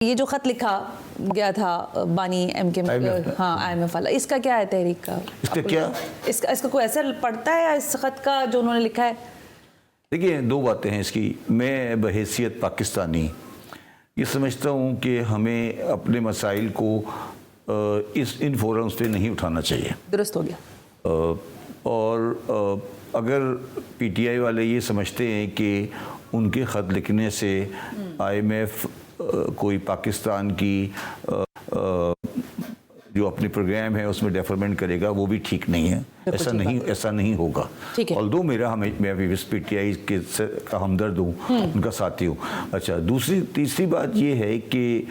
ये जो खत लिखा गया था बानी एमके हाँ IMF वाला, इसका क्या है तहरीक का? इसका क्या इसका कोई असर पड़ता है या इस खत का जो उन्होंने लिखा है? देखिए, दो बातें हैं इसकी। मैं बहैसियत पाकिस्तानी ये समझता हूँ कि हमें अपने मसाइल को इन फोरम्स पे नहीं उठाना चाहिए। दुरुस्त हो गया। और अगर PTI वाले ये समझते हैं कि उनके ख़त लिखने से IMF कोई पाकिस्तान की जो अपनी प्रोग्राम है उसमें डेफरमेंट करेगा, वो भी ठीक नहीं है। ऐसा नहीं होगा। ऑल्दो मैं भी PTI के का हमदर्द हूँ, उनका साथी हूँ। अच्छा, तीसरी बात ये है कि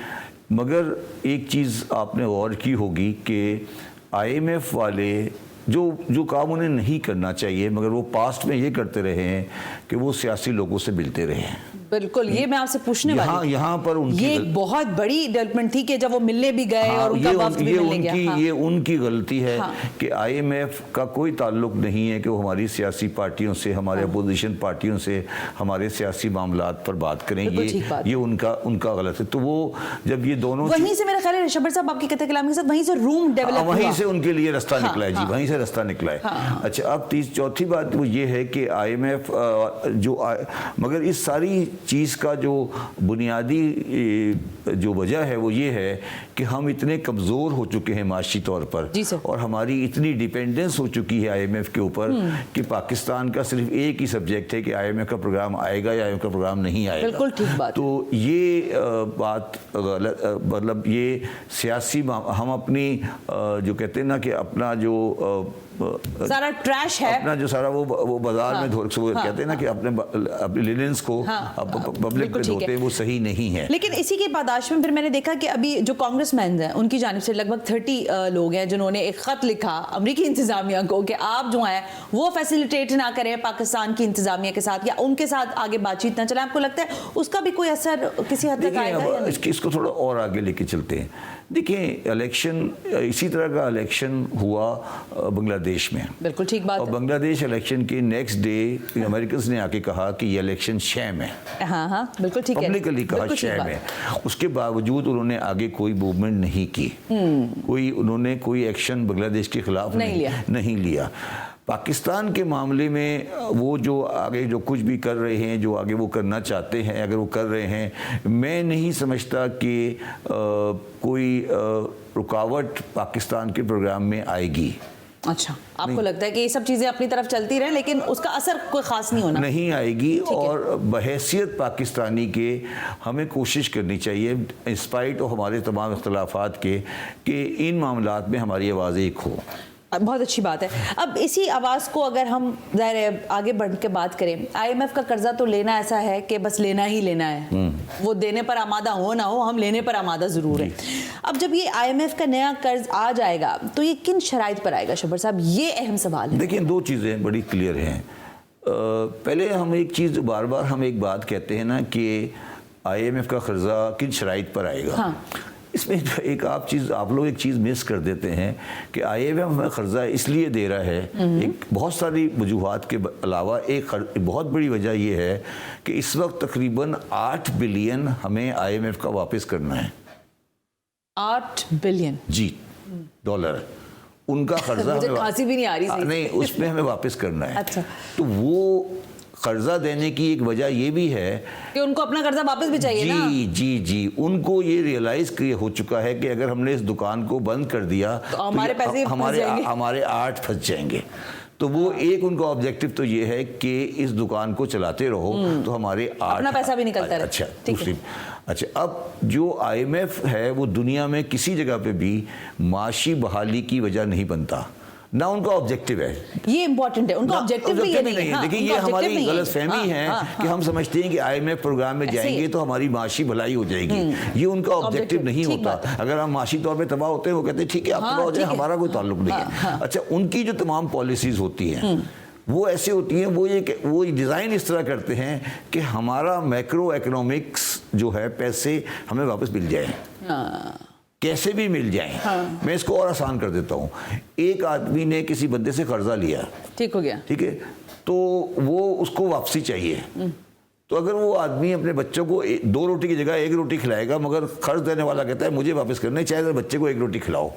मगर एक चीज़ आपने गौर की होगी कि IMF वाले जो काम उन्हें नहीं करना चाहिए मगर वो पास्ट में ये करते रहे हैं कि वो सियासी लोगों से मिलते रहे हैं। बिल्कुल, ये मैं आपसे पूछने वाली। यहाँ पर उनकी ये एक बहुत बड़ी डेवलपमेंट थी कि जब वो मिलने भी गए और उनका वक्त भी मिलने गया। ये उनकी गलती है कि IMF का कोई ताल्लुक नहीं है कि वो हमारी सियासी पार्टियों से, हमारे अपोजिशन पार्टियों से हमारे सियासी मामलात पर बात करें। ये उनका गलत है। तो वो जब ये दोनों वहीं से मेरा ख्याल है शब्बर साहब आपकी कहते कलाम के साथ वहीं से रूम डेवलप हुआ, वहीं से उनके लिए रास्ता निकला है जी, वहीं से रास्ता निकला है। अच्छा, अब चौथी बात वो ये है कि IMF मगर इस सारी चीज़ का जो बुनियादी जो वजह है वो ये है कि हम इतने कमज़ोर हो चुके हैं माशी तौर पर और हमारी इतनी डिपेंडेंस हो चुकी है IMF के ऊपर कि पाकिस्तान का सिर्फ एक ही सब्जेक्ट है कि IMF का प्रोग्राम आएगा या IMF का प्रोग्राम नहीं आएगा। बिल्कुल ठीक बात। तो ये बात गलत, मतलब ये सियासी हम अपनी जो कहते हैं ना कि अपना जो सारा ट्रैश है, अपना जो सारा वो बाजार में कहते हैं ना कि अपने लिनेंस को पब्लिक पे धोते हैं, वो सही नहीं है। लेकिन इसी के पादाश में फिर मैंने देखा कि अभी जो कांग्रेसमैन हैं उनकी जानिब से लगभग 30 लोग हैं जिन्होंने एक खत लिखा अमेरिकी इंतजामिया को कि आप जो हैं वो फैसिलिटेट ना करें पाकिस्तान की इंतजामिया के साथ या उनके साथ आगे बातचीत ना चले। आपको लगता है उसका भी कोई असर किसी हद तक आएगा? इसको थोड़ा और आगे लेके चलते हैं। देखिए, इलेक्शन, इसी तरह का इलेक्शन हुआ बांग्लादेश में। बिल्कुल ठीक बात। और बांग्लादेश इलेक्शन के नेक्स्ट डे अमेरिकन ने आके कहा कि ये इलेक्शन शैम है। हाँ, बिल्कुल ठीक है, पब्लिकली कहा शैम है। उसके बावजूद उन्होंने आगे कोई मूवमेंट नहीं की, उन्होंने कोई एक्शन बांग्लादेश के खिलाफ नहीं लिया। पाकिस्तान के मामले में वो जो आगे जो कुछ भी कर रहे हैं, जो आगे वो करना चाहते हैं, अगर वो कर रहे हैं, मैं नहीं समझता कि कोई रुकावट पाकिस्तान के प्रोग्राम में आएगी। अच्छा, आपको लगता है कि ये सब चीज़ें अपनी तरफ चलती रहे लेकिन उसका असर कोई ख़ास नहीं होना? नहीं आएगी। और बहैसियत पाकिस्तानी के हमें कोशिश करनी चाहिए इंस्पाइट ऑफ हमारे तमाम इख्तलाफात के कि इन मामलात में हमारी आवाज़ एक हो। बहुत अच्छी बात है। अब इसी आवाज़ को अगर हम ज़ाहिर आगे बढ़ के बात करें, IMF का कर्जा तो लेना ऐसा है कि बस लेना ही लेना है, वो देने पर आमादा हो ना हो, हम लेने पर आमादा ज़रूर है। अब जब ये IMF का नया कर्ज आ जाएगा तो ये किन शराइत पर आएगा शब्बर साहब, ये अहम सवाल है। देखिए, दो चीज़ें बड़ी क्लियर हैं। पहले हम एक चीज़ बार बार हम एक बात कहते हैं ना कि IMF का कर्जा किन शराइत पर आएगा। इसमें आप लोग एक चीज़ मिस कर देते हैं कि IMF में कर्जा इसलिए दे रहा है, एक बहुत सारी वजूहात के अलावा एक बहुत बड़ी वजह यह है कि इस वक्त तकरीबन 8 बिलियन हमें IMF का वापस करना है। 8 बिलियन जी डॉलर उनका कर्जा मुझे खांसी भी नहीं आ रही नहीं, उसमें हमें वापस करना है। अच्छा, तो वो कर्जा देने की एक वजह ये भी है कि उनको अपना कर्जा वापस भी चाहिए ना। जी उनको ये रियलाइज हो चुका है कि अगर हमने इस दुकान को बंद कर दिया तो हमारे पैसे हमारे 8 फंस जाएंगे। तो वो एक उनका ऑब्जेक्टिव तो ये है कि इस दुकान को चलाते रहो तो हमारे 8 अपना पैसा भी निकलता रहे। अच्छा, दूसरी अब जो IMF है वो दुनिया में किसी जगह पे भी माशी बहाली की वजह नहीं बनता, ना उनका ऑब्जेक्टिव है। ये इंपॉर्टेंट है, उनका ऑब्जेक्टिव भी ये नहीं है। देखिए, ये हमारी गलतफहमी है कि हम समझते हैं कि IMF प्रोग्राम में जाएंगे तो हमारी माशी भलाई हो जाएगी। ये उनका ऑब्जेक्टिव नहीं होता। अगर हम माशी तौर पे तबाह होते हैं, वो कहते हैं ठीक है आप तबाह हो जाए, हमारा कोई ताल्लुक नहीं है। अच्छा, उनकी जो तमाम पॉलिसीज होती हैं वो ऐसी होती हैं, वो डिज़ाइन इस तरह करते हैं कि हमारा मैक्रो इकोनॉमिक्स जो है पैसे हमें वापस मिल जाए, कैसे भी मिल जाएं। मैं इसको और आसान कर देता हूँ। एक आदमी ने किसी बंदे से कर्जा लिया, ठीक हो गया, ठीक है, तो वो उसको वापसी चाहिए। तो अगर वो आदमी अपने बच्चों को 2 रोटी की जगह 1 रोटी खिलाएगा, मगर खर्च देने वाला कहता है मुझे वापस करना, चाहे अगर बच्चे को 1 रोटी खिलाओ,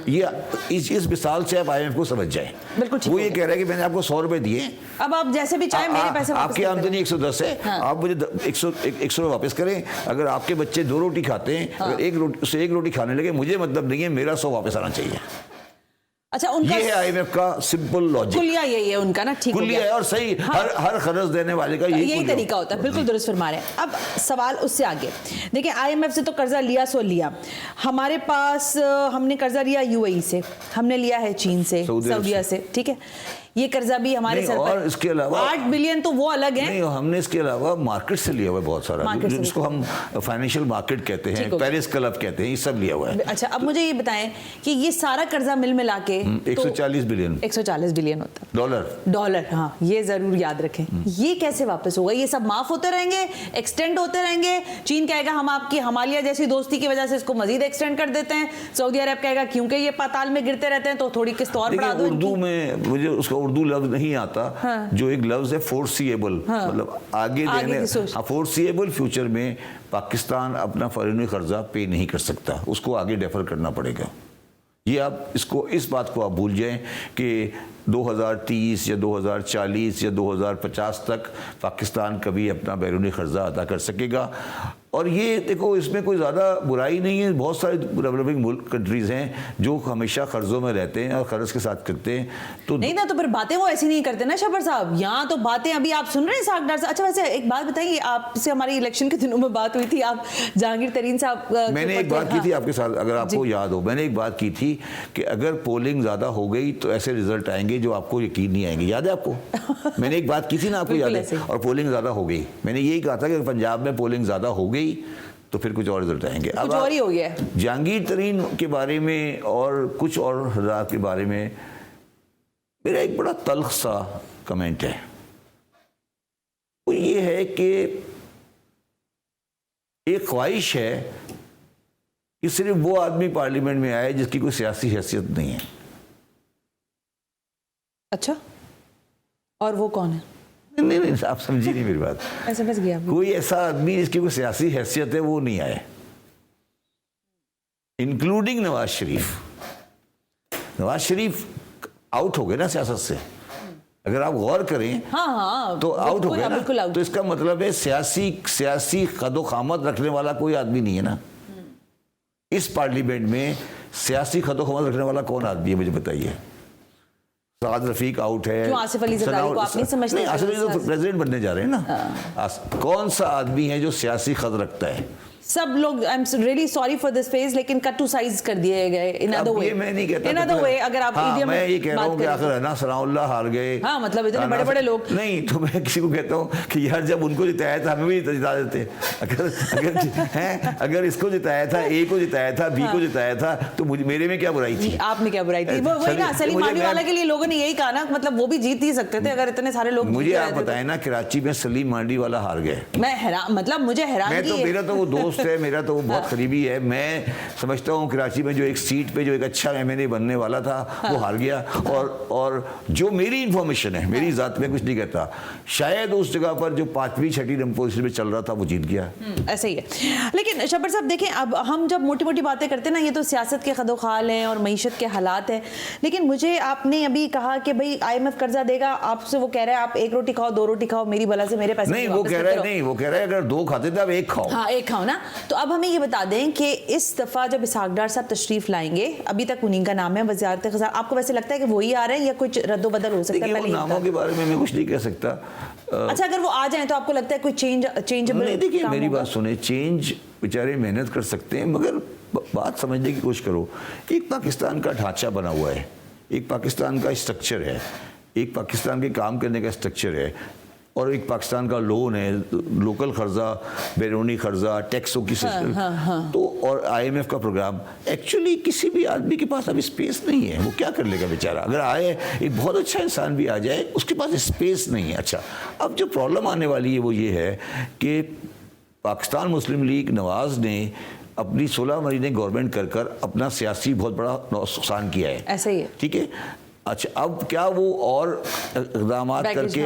ये इस मिसाल से आप IMF को समझ जाए। वो ये कह रहा है कि मैंने आपको 100 रुपए दिए, अब आप जैसे भी चाहे मेरे पैसे वापस आपकी आमदनी 110 है, आप मुझे 100 वापस करें। अगर आपके बच्चे 2 रोटी खाते हैं, अगर 1 रोटी खाने लगे, मुझे मतलब नहीं है, मेरा 100 वापस आना चाहिए। अच्छा, उनका ये है IMF का सिंपल लॉजिक। कुलिया यही है उनका ना, ठीक हो कुलिया गया है और सही। हर खर्च देने वाले का यही तरीका होता है। बिल्कुल दुरुस्त फरमा रहे हैं। अब सवाल उससे आगे देखिए, IMF से तो कर्जा लिया सो लिया, हमारे पास हमने कर्जा लिया UAE से, हमने लिया है चीन से, सऊदीया से, ठीक है, ये कर्जा भी हमारे सर पर। और इसके अलावा 8 बिलियन तो वो अलग है। नहीं, हमने इसके अलावा मार्केट से लिया हुआ है बहुत सारा, जिसको हम फाइनेंशियल मार्केट कहते हैं, पेरिस क्लब कहते हैं, ये सब लिया हुआ है। अच्छा, अब मुझे ये बताएं कि ये सारा कर्जा मिल मिला के 140 बिलियन 140 बिलियन होता है डॉलर। हाँ, ये जरूर याद रखें। ये कैसे वापस होगा? ये सब माफ होते रहेंगे, एक्सटेंड होते रहेंगे? चीन कहेगा हम आपकी हिमालय जैसी दोस्ती की वजह से इसको मजीद एक्सटेंड कर देते हैं, सऊदी अरब कहेगा क्योंकि ये पाताल में गिरते रहते हैं तो थोड़ी किस्त और बढ़ा दो। उर्दू में मुझे उसका उर्दू लफ्ज नहीं आता। हाँ। जो एक लफ्ज है फोर्सिएबल, हाँ। मतलब आगे देने, फोर्सिएबल फ्यूचर में पाकिस्तान अपना फॉरेन कर्जा पे नहीं कर सकता, उसको आगे डेफर करना पड़ेगा। ये आप इस बात को आप भूल जाएं कि 2030 या 2040 या 2050 तक पाकिस्तान कभी अपना बैरूनी कर्जा अदा कर सकेगा। और ये देखो, इसमें कोई ज़्यादा बुराई नहीं है। बहुत सारे डेवलपिंग मुल्क कंट्रीज़ हैं जो हमेशा कर्ज़ों में रहते हैं और कर्ज के साथ करते हैं। तो नहीं ना, तो फिर बातें वो ऐसी नहीं करते ना शबर साहब। यहाँ तो बातें अभी आप सुन रहे हैं सागदार से। अच्छा, वैसे एक बात बताइए, आपसे हमारी इलेक्शन के दिनों में बात हुई थी, आप जहांगीर तरीन साहब, मैंने एक बात की थी आपके साथ, अगर आपको याद हो, मैंने एक बात की थी कि अगर पोलिंग ज़्यादा हो गई तो ऐसे रिजल्ट आएंगे जो आपको यकीन नहीं आएंगे। याद है आपको? मैंने एक बात की थी ना, आपको याद है? और पोलिंग ज़्यादा हो गई। मैंने यही कहा था कि पंजाब में पोलिंग ज़्यादा हो गई तो फिर कुछ और रिजल्ट आएंगे। अब और ही हो गया। जहांगीर तरीन के बारे में और कुछ और हज़रात के बारे में मेरा एक बड़ा तल्ख सा कमेंट है। वो ये है कि एक ख्वाहिश है कि सिर्फ वो आदमी पार्लियामेंट में आए जिसकी कोई सियासी हैसियत नहीं है। अच्छा, और वो कौन है? नहीं, आप समझी नहीं मेरी बात। ऐसे बस गया। कोई ऐसा आदमी जिसकी कोई सियासी हैसियत है वो नहीं आए, इंक्लूडिंग नवाज शरीफ। नवाज शरीफ आउट हो गए ना सियासत से, अगर आप गौर करें। हाँ, तो आउट हो गया ना, तो इसका मतलब है सियासी कदोखामत रखने वाला कोई आदमी नहीं है ना। इस पार्लियामेंट में सियासी कदोखामत रखने वाला कौन आदमी है, मुझे बताइए। साद रफीक आउट है। क्यों आसिफ अली ज़रदारी को आप नहीं समझते? आसिफ अली तो प्रेसिडेंट बनने जा रहे हैं ना। कौन सा आदमी है जो सियासी खद रखता है? सब लोग, I am really sorry for this phase, लेकिन कट टू साइज कर दिए गए इन अदर वे। मैं नहीं कहता, इन अदर वे अगर आप ईडीएम मैं ये कह रहा हूं कि आखिर है ना सनाउल्लाह हार गए। हाँ, मतलब इतने बड़े बड़े लोग नहीं, तो मैं किसी को कहता हूं कि यार जब उनको जिताया था हमें भी जिता देते। अगर इसको जिताया था, ए को जिताया था, बी को जिताया था, तो मेरे में क्या बुराई थी? आपने क्या बुराई थी? वही ना, सलीम मावी वाला के लिए लोगों ने यही कहा ना, मतलब वो भी जीत ही सकते थे अगर इतने सारे लोग। मुझे आप बताएं ना, कराची में सलीम मांडी वाला हार गए। मैं हैरान, मतलब मुझे हैरान, मेरा तो वो दोस्त है, मेरा तो वो बहुत करीबी है। मैं समझता हूँ कराची में जो एक सीट पे जो एक अच्छा एमएनए बनने वाला था वो हार गया। और जो मेरी इंफॉर्मेशन है, मेरी जात में कुछ नहीं कहता, शायद उस जगह पर जो 5वीं 6वीं नंबर पोजीशन में चल रहा था वो जीत गया। ऐसे ही है। लेकिन शब्बर साहब देखें, अब हम जब मोटी मोटी बातें करते हैं ना, ये तो सियासत के खदोखाल हैं और मईशत के हालात हैं, लेकिन मुझे आपने अभी कहा कि भाई IMF कर्जा देगा, आपसे वो कह रहा है आप 1 रोटी खाओ 2 रोटी खाओ, मेरी भला से मेरे पैसे नहीं, वो कह रहा है अगर 2 खाते थे आप 1 खाओ। हाँ, 1 खाओ ना। तो अब हमें ये बता दें कि इस दफा जब इसहाकडार साहब तशरीफ लाएंगे, अभी तक उन्हीं का नाम है वज़ारत ख़ज़ाना, आपको वैसे लगता है कि वही आ रहे हैं या कुछ रद्दोबदल हो सकता है? पहले नामों के बारे में मैं कुछ नहीं कह सकता। अच्छा, अगर वो आ जाएं तो आपको लगता है कोई चेंज? नहीं, देखिए मेरी बात सुने, चेंज बेचारे मेहनत कर सकते हैं, मगर बात समझने की कोशिश करो। एक पाकिस्तान का ढांचा बना हुआ है, एक पाकिस्तान का स्ट्रक्चर है, एक पाकिस्तान के काम करने का स्ट्रक्चर है, और एक पाकिस्तान का लोन है, लोकल खर्जा, बैरूनी खर्जा, टैक्सों की सिस्टम, तो और IMF का प्रोग्राम। एक्चुअली किसी भी आदमी के पास अब स्पेस नहीं है, वो क्या कर लेगा बेचारा? अगर आए, एक बहुत अच्छा इंसान भी आ जाए, उसके पास स्पेस नहीं है। अच्छा, अब जो प्रॉब्लम आने वाली है वो ये है कि पाकिस्तान मुस्लिम लीग नवाज ने अपनी 16 महीने गवर्नमेंट कर अपना सियासी बहुत बड़ा नुकसान किया है। ऐसा ही है, ठीक है। अच्छा, अब क्या वो और इक़दाम करके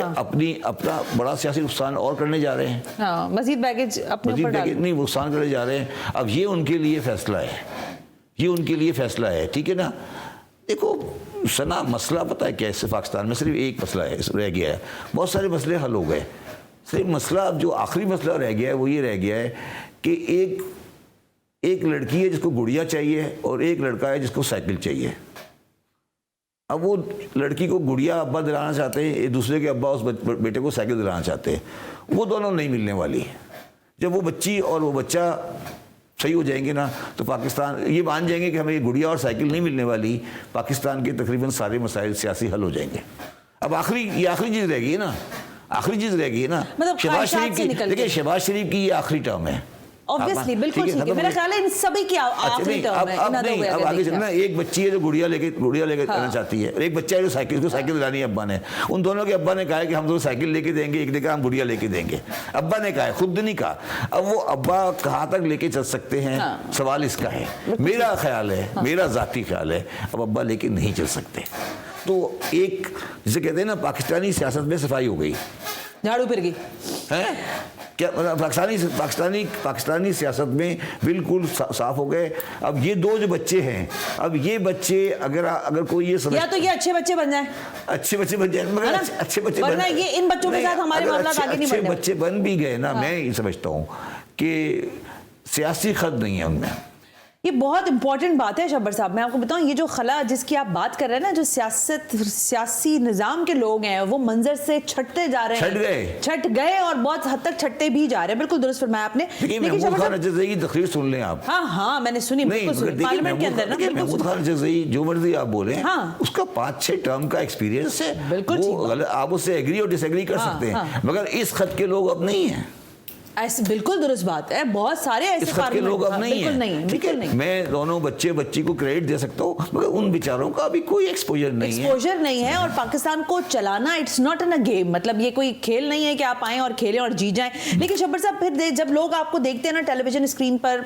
अपना बड़ा सियासी नुकसान और करने जा रहे हैं? हाँ, मजीद बैगेज अपने ऊपर डाल, नहीं, नुकसान करने जा रहे हैं। अब ये उनके लिए फैसला है, ये उनके लिए फैसला है, ठीक है ना। देखो सना, मसला पता है क्या है, पाकिस्तान में सिर्फ एक मसला है रह गया है, बहुत सारे मसले हल हो गए। सिर्फ मसला, अब जो आखिरी मसला रह गया है वो ये रह गया है कि एक लड़की है जिसको गुड़िया चाहिए और एक लड़का है जिसको साइकिल चाहिए। अब वो लड़की को गुड़िया अब्बा दिलाना चाहते हैं, एक दूसरे के अब्बा उस बेटे को साइकिल दिलाना चाहते हैं। वो दोनों नहीं मिलने वाली। जब वो बच्ची और वो बच्चा सही हो जाएंगे ना, तो पाकिस्तान ये मान जाएंगे कि हमें ये गुड़िया और साइकिल नहीं मिलने वाली, पाकिस्तान के तकरीबन सारे मसाइल सियासी हल हो जाएंगे। अब आखिरी चीज़ रहेगी ना, मतलब शहबाज शरीफ की, देखिए शहबाज शरीफ की ये आखिरी टर्म है ऑब्वियसली, बिल्कुल ठीक है। मेरा ख्याल है इन सभी की आखिरी टर्म है। अब आगे चलना, एक बच्ची है जो गुड़िया लेके रहना चाहती है, और एक बच्चा है जो साइकिल दिलानी है अब्बा ने। उन दोनों के अब्बा ने कहा है कि हम दोनों साइकिल लेके देंगे, एक ने कहा हम गुड़िया लेके देंगे। अब्बा ने कहा है, खुद नहीं कहा। अब वो अब्बा कहाँ तक लेके चल सकते हैं, सवाल इसका है। मेरा ख्याल है, मेरा जाती ख्याल है, अब अब्बा लेके नहीं चल सकते। तो एक जिसे कहते हैं ना, पाकिस्तानी सियासत में सफाई हो गई, झाड़ू फिर गई है क्या, पाकिस्तानी सियासत में बिल्कुल साफ हो गए। अब ये दो जो बच्चे हैं, अब ये बच्चे अगर कोई ये समझ, या तो ये अच्छे बच्चे बन जाए, मगर अच्छे बच्चे वरना ये इन बच्चों के साथ हमारे मामला आगे नहीं बढ़ने। बच्चे बन भी गए ना, मैं ये समझता हूँ कि सियासी खद नहीं है उनमें। ये बहुत इंपॉर्टेंट बात है शब्बर साहब। मैं आपको बताऊं, ये जो खला जिसकी आप बात कर रहे हैं ना, जो सियासी निजाम के लोग हैं वो मंजर से छटते जा रहे हैं, छट गए और बहुत हद तक छटते भी जा रहे हैं। बिल्कुल दुरुस्त फरमाया आपने। महमूद खान अजहज़ई की तकरीर सुन लें आप। हाँ, मैंने सुनी, पार्लियामेंट के अंदर ना। महमूद खान अजहज़ई जो मर्जी आप बोले, उसका 5-6 टर्म का एक्सपीरियंस है, बिल्कुल आप उससे एग्री और डिसएग्री कर सकते हैं, मगर इस खत के लोग अब नहीं है। ऐसे बिल्कुल दुरुस्त बात है, बहुत सारे ऐसे के लोग अब नहीं है, ठीक है। मैं दोनों बच्ची को क्रेडिट दे सकता हूँ, मगर उन बेचारों का अभी कोई एक्सपोजर नहीं है। और पाकिस्तान को चलाना it's not in a game, मतलब ये कोई खेल नहीं है कि आप आए और खेलें और जीत जाएं। लेकिन शब्बर साहब, फिर जब लोग आपको देखते हैं ना टेलीविजन स्क्रीन पर,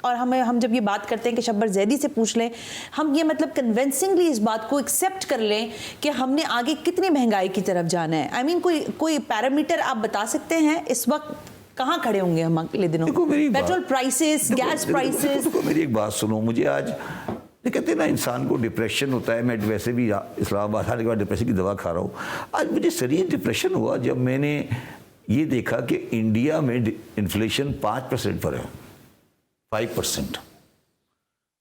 और हम जब ये बात करते हैं कि शब्बर ज़ैदी से पूछ लें, हम ये मतलब कन्विंसिंगली इस बात को एक्सेप्ट कर लें कि हमने आगे कितनी महंगाई की तरफ जाना है। आई मीन कोई पैरामीटर आप बता सकते हैं इस वक्त कहाँ खड़े होंगे हम अगले दिनों? Petrol prices, gas prices. मेरी एक बात सुनो, मुझे आज कहते हैं ना इंसान को डिप्रेशन होता है। मैं वैसे भी इस्लामाबाद आने के बाद डिप्रेशन की दवा खा रहा हूँ। आज मुझे शरीर डिप्रेशन हुआ जब मैंने ये देखा कि इंडिया में इन्फ्लेशन 5% पर है, 5%।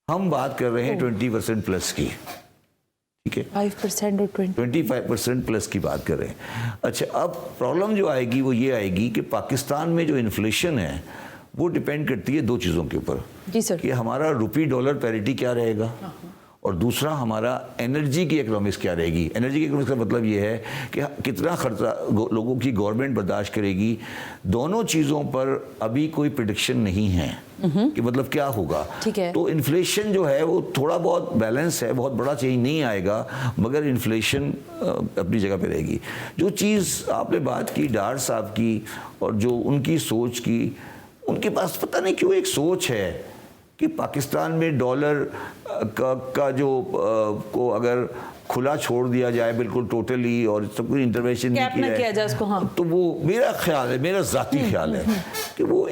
हम बात कर रहे हैं 20% प्लस की, ठीक है, 5% और 25% प्लस की बात कर रहे हैं। अच्छा, अब प्रॉब्लम जो आएगी वो ये आएगी कि पाकिस्तान में जो इन्फ्लेशन है वो डिपेंड करती है 2 चीज़ों के ऊपर। जी सर। कि हमारा रुपी डॉलर पैरिटी क्या रहेगा, और दूसरा हमारा एनर्जी की इकोनॉमिक्स क्या रहेगी। एनर्जी की इकोनॉमिक्स का मतलब ये है कि कितना खर्चा लोगों की गवर्नमेंट बर्दाश्त करेगी। दोनों चीज़ों पर अभी कोई प्रेडिक्शन नहीं है कि मतलब क्या होगा। ठीक है। तो इन्फ्लेशन जो है वो थोड़ा बहुत बैलेंस है, बहुत बड़ा चेंज नहीं आएगा, मगर इन्फ्लेशन अपनी जगह पे रहेगी। जो चीज़ आपने बात की डार साहब की और जो उनकी सोच की, उनके पास पता नहीं क्यों एक सोच है कि पाकिस्तान में डॉलर का जो को अगर खुला छोड़ दिया जाए बिल्कुल टोटली और सब कुछ इंटरवेंशन नहीं किया जाए उसको, हाँ, तो वो मेरा ख्याल है, मेरा ज़ाती ख्याल है कि वो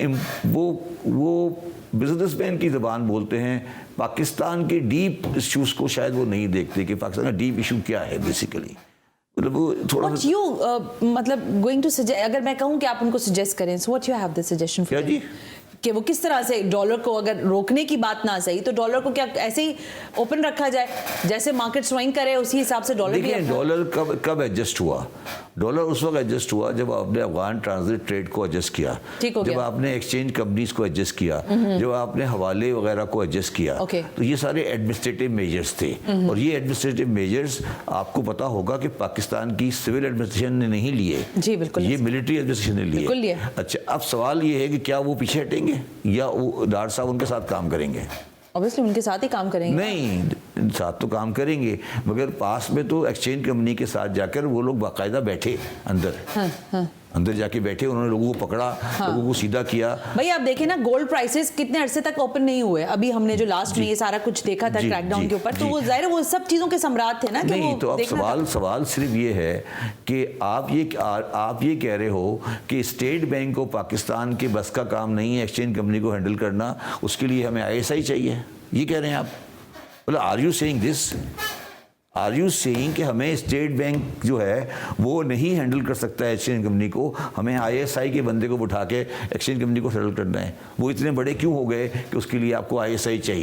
बिजनेसमैन की ज़बान बोलते हैं। पाकिस्तान के डीप इश्यूज़ को शायद वो नहीं देखते कि पाकिस्तान का डीप इशू क्या है बेसिकली। मतलब वो थोड़ा मतलब गोइंग टू सजेस्ट, अगर मैं कहूँ कि आप उनको सजेस्ट करें, so what you have the suggestion for क्या जी, कि वो किस तरह से डॉलर को, अगर रोकने की बात ना सही तो डॉलर को क्या ऐसे ही ओपन रखा जाए, जैसे मार्केट स्विंग करे उसी हिसाब से डॉलर भी। डॉलर कब एडजस्ट हुआ? डॉलर उस वक्त एडजस्ट हुआ जब आपने अफगान ट्रांजिट ट्रेड को एडजस्ट किया, जब आपने एक्सचेंज कंपनीज को एडजस्ट किया, जब आपने हवाले वगैरह को एडजस्ट किया। तो ये सारे एडमिनिस्ट्रेटिव मेजर्स थे, और ये एडमिनिस्ट्रेटिव मेजर्स आपको पता होगा कि पाकिस्तान की सिविल एडमिनिस्ट्रेशन ने नहीं लिए। जी बिल्कुल, ये मिलिट्री एडमिनिस्ट्रेशन ने लिए। अच्छा, अब सवाल ये है कि क्या वो पीछे हटेंगे या वो डार साहब उनके साथ काम करेंगे? ऑब्वियसली उनके साथ ही काम करेंगे। नहीं, साथ तो काम करेंगे, मगर पास में तो एक्सचेंज कंपनी के साथ जाकर वो लोग बाकायदा बैठे अंदर। अंदर जाके बैठे, उन्होंने लोगों को पकड़ा, लोगों को सीधा किया। भाई आप देखें ना, गोल्ड प्राइसेस कितने अरसे तक ओपन नहीं हुए। अभी हमने जो लास्ट में ये सारा कुछ देखा था क्रैकडाउन के ऊपर, तो वो जाहिर है वो सब चीजों के सम्राट थे ना। कि नहीं, वो तो अब सवाल सिर्फ ये है कि आप ये कह रहे हो कि स्टेट बैंक ऑफ पाकिस्तान के बस का काम नहीं है एक्सचेंज कंपनी को हैंडल करना, उसके लिए हमें ISI चाहिए, ये कह रहे हैं आप? मतलब are you saying this? Are you saying कि हमें स्टेट बैंक जो है वो नहीं हैंडल कर सकता है एक्सचेंज कंपनी को, हमें ISI के बंदे को उठा के एक्सचेंज कंपनी को सेटल करना है? वो इतने बड़े क्यों हो गए कि उसके लिए आपको ISI चाहिए?